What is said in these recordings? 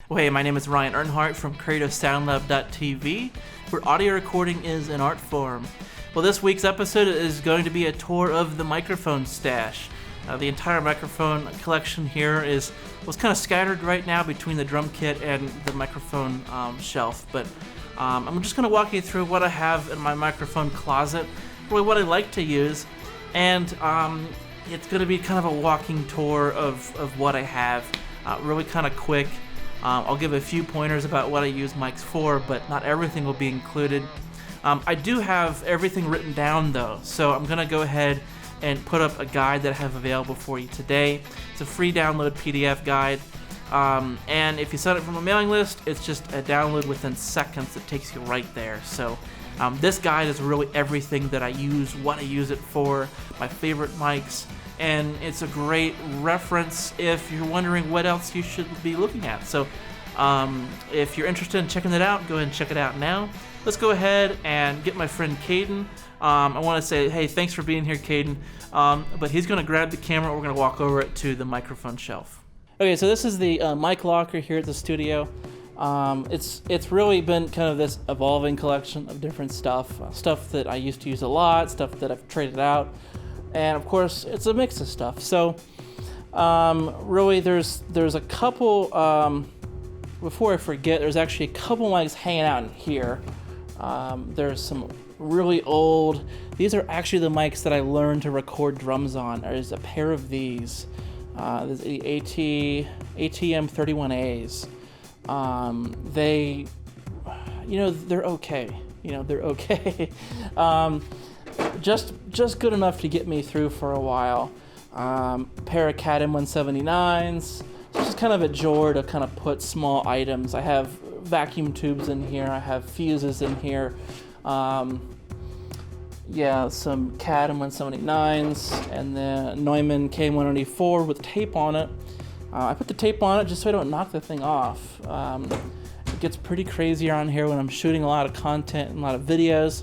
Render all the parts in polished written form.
Well, hey, my name is Ryan Earnhardt from CreativeSoundLab.tv, where audio recording is an art form. Well, this week's episode is going to be a tour of the microphone stash. The entire microphone collection here was kind of scattered right now between the drum kit and the microphone shelf, but I'm just going to walk you through what I have in my microphone closet, really what I like to use, and it's going to be kind of a walking tour of what I have, really kind of quick. I'll give a few pointers about what I use mics for, but not everything will be included. I do have everything written down though, so I'm going to go ahead and put up a guide that I have available for you today. It's a free download PDF guide, and if you sign up from a mailing list, it's just a download within seconds. It takes you right there. So this guide is really everything that I use, what I use it for, my favorite mics, and it's a great reference if you're wondering what else you should be looking at. So if you're interested in checking it out, go ahead and check it out now. Let's go ahead and get my friend Caden. I want to say, hey, thanks for being here, Caden. But he's going to grab the camera. We're going to walk over it to the microphone shelf. Okay, so this is the mic locker here at the studio. It's really been kind of this evolving collection of different stuff that I used to use a lot, stuff that I've traded out, and of course it's a mix of stuff. So really there's a couple, before I forget, there's actually a couple mics hanging out in here. There's some really old, these are actually the mics that I learned to record drums on. There's a pair of these, there's the ATM 31As. They, they're okay. They're okay. Just good enough to get me through for a while. Pair of candid 179s. So just kind of a drawer to kind of put small items. I have vacuum tubes in here. I have fuses in here. Some candid 179s, and then Neumann K184 with tape on it. I put the tape on it just so I don't knock the thing off. It gets pretty crazy around here when I'm shooting a lot of content and a lot of videos.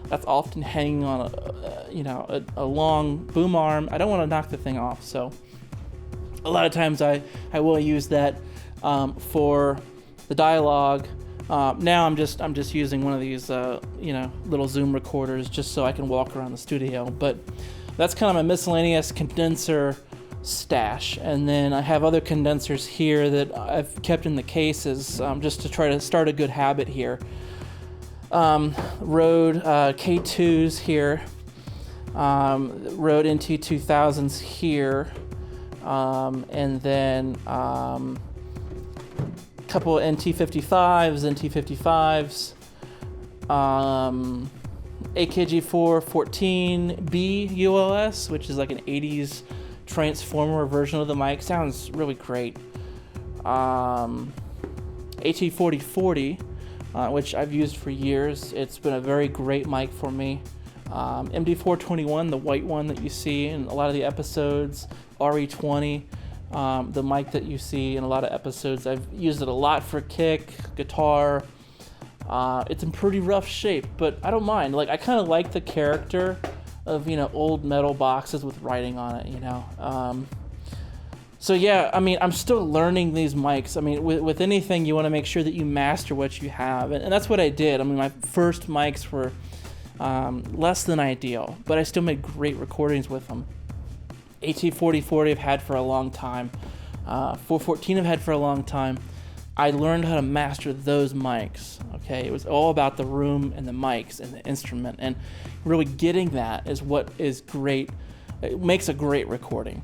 That's often hanging on a long boom arm. I don't want to knock the thing off, so a lot of times I will use that for the dialogue. Now I'm just using one of these little Zoom recorders just so I can walk around the studio. But that's kind of my miscellaneous condenser stash, and then I have other condensers here that I've kept in the cases just to try to start a good habit here. Rode K2s here, Rode NT2000s here, and then couple of NT55s, AKG4 14B ULS, which is like an 80s transformer version of the mic. Sounds really great. AT4040, which I've used for years. It's been a very great mic for me. MD421, the white one that you see in a lot of the episodes. RE20, the mic that you see in a lot of episodes. I've used it a lot for kick, guitar. It's in pretty rough shape, but I don't mind. I kind of like the character of old metal boxes with writing on it. So yeah, I'm still learning these mics. With anything, you want to make sure that you master what you have, and that's what I did. My first mics were less than ideal, but I still made great recordings with them. AT4040 I've had for a long time. 414 I've had for a long time. I learned how to master those mics. Okay, it was all about the room and the mics and the instrument, and really getting that is what is great. It makes a great recording,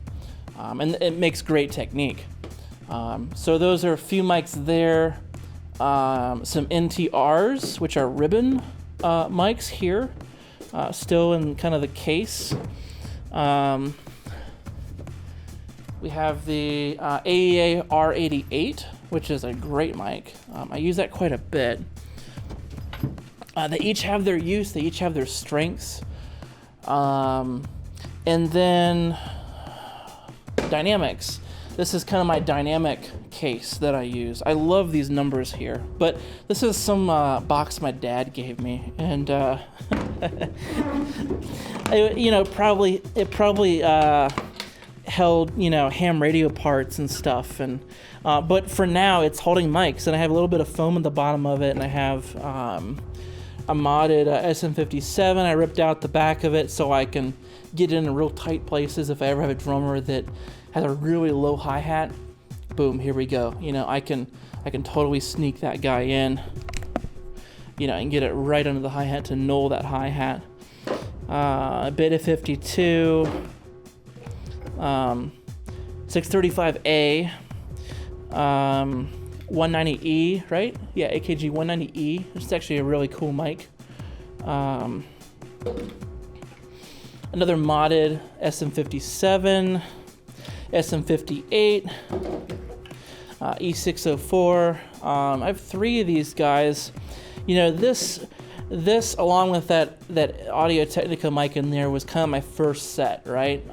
and it makes great technique. So those are a few mics there. Some NTRs, which are ribbon mics here, still in kind of the case. We have the AEA R88, which is a great mic. I use that quite a bit. They each have their use, they each have their strengths. And then dynamics. This is kind of my dynamic case that I use. I love these numbers here, but this is some box my dad gave me, and it probably held, ham radio parts and stuff. And but for now, it's holding mics, and I have a little bit of foam at the bottom of it, and I have a modded SM57. I ripped out the back of it so I can get in real tight places if I ever have a drummer that has a really low hi-hat. Boom, here we go. I can totally sneak that guy in, and get it right under the hi-hat to null that hi-hat. Beta 52, 635A, 190E, right? Yeah, AKG 190E. It's actually a really cool mic. Another modded SM57, SM58, E604. I have 3 of these guys. This along with that Audio Technica mic in there was kind of my first set, right?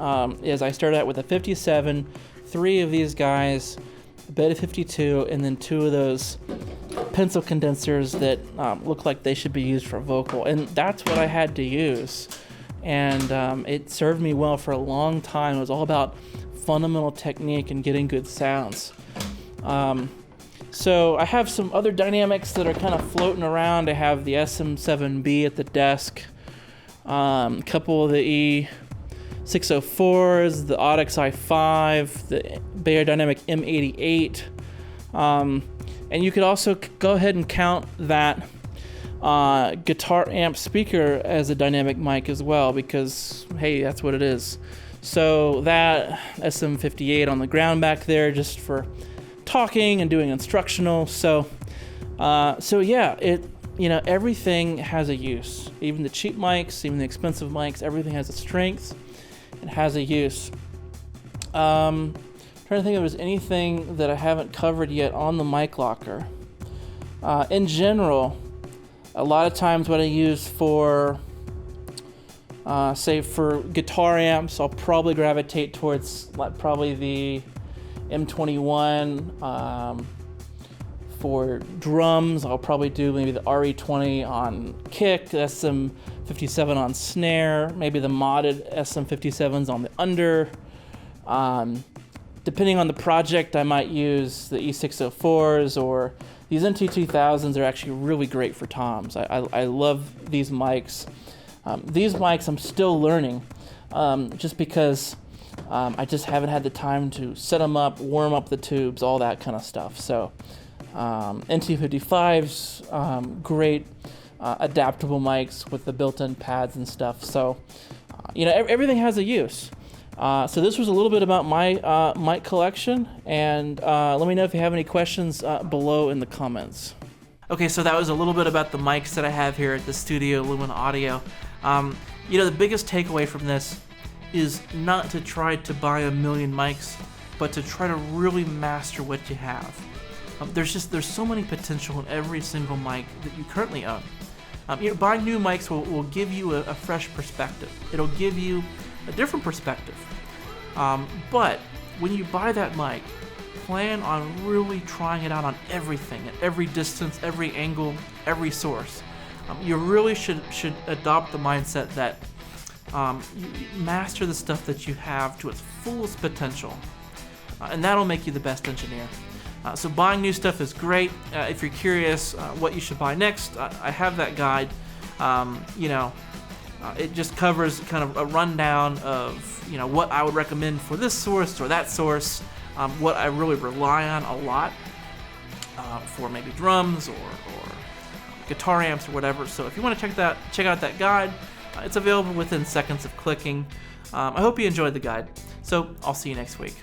As I started out with a 57, 3 of these guys, a Beta 52, and then 2 of those pencil condensers that look like they should be used for vocal, and that's what I had to use. And it served me well for a long time. It was all about fundamental technique and getting good sounds. So I have some other dynamics that are kind of floating around. I have the SM7B at the desk, a couple of the E604s, the Audix i5, the Beyerdynamic M88, and you could also go ahead and count that guitar amp speaker as a dynamic mic as well, because hey, that's what it is. So that SM58 on the ground back there just for talking and doing instructional. So yeah, everything has a use. Even the cheap mics, even the expensive mics, everything has a strength and has a use. Trying to think if there's anything that I haven't covered yet on the mic locker. In general, a lot of times what I use for, say for guitar amps, I'll probably gravitate towards probably the M21. For drums, I'll probably do maybe the RE20 on kick, SM57 on snare, maybe the modded SM57s on the under. Depending on the project, I might use the E604s, or these NT2000s are actually really great for toms. I love these mics. These mics I'm still learning, just because I just haven't had the time to set them up, warm up the tubes, all that kind of stuff. So NT55s, great adaptable mics with the built-in pads and stuff. So everything has a use. So this was a little bit about my mic collection, and let me know if you have any questions below in the comments. Okay, so that was a little bit about the mics that I have here at the studio, Lumina Audio. The biggest takeaway from this is not to try to buy a million mics, but to try to really master what you have. There's so many potential in every single mic that you currently own. Buying new mics will give you a fresh perspective. It'll give you a different perspective. But when you buy that mic, plan on really trying it out on everything, at every distance, every angle, every source. You really should adopt the mindset that you master the stuff that you have to its fullest potential, and that'll make you the best engineer. So buying new stuff is great. If you're curious what you should buy next, I have that guide. It just covers kind of a rundown of what I would recommend for this source or that source, what I really rely on a lot for maybe drums or guitar amps or whatever. So if you want to check out that guide, it's available within seconds of clicking. I hope you enjoyed the guide. So I'll see you next week.